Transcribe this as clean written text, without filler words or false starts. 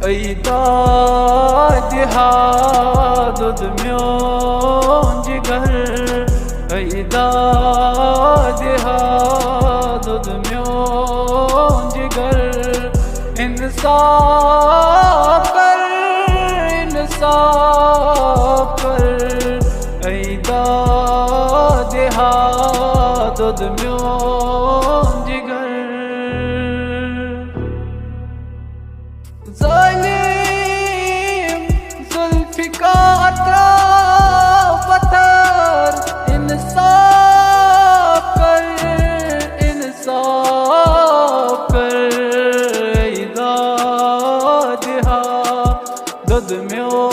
ऐदा दिहा दुद म्यों जिगर ऐदा दिहा दुद म्यों जिगर इंसाफ कर ऐदा दिहा दुद म्यों जिगर ज़ालिम ज़ुल्फ़िकार अतराफ़ पत्थर इंसाफ कर ऐदा दिहा दुद म्यों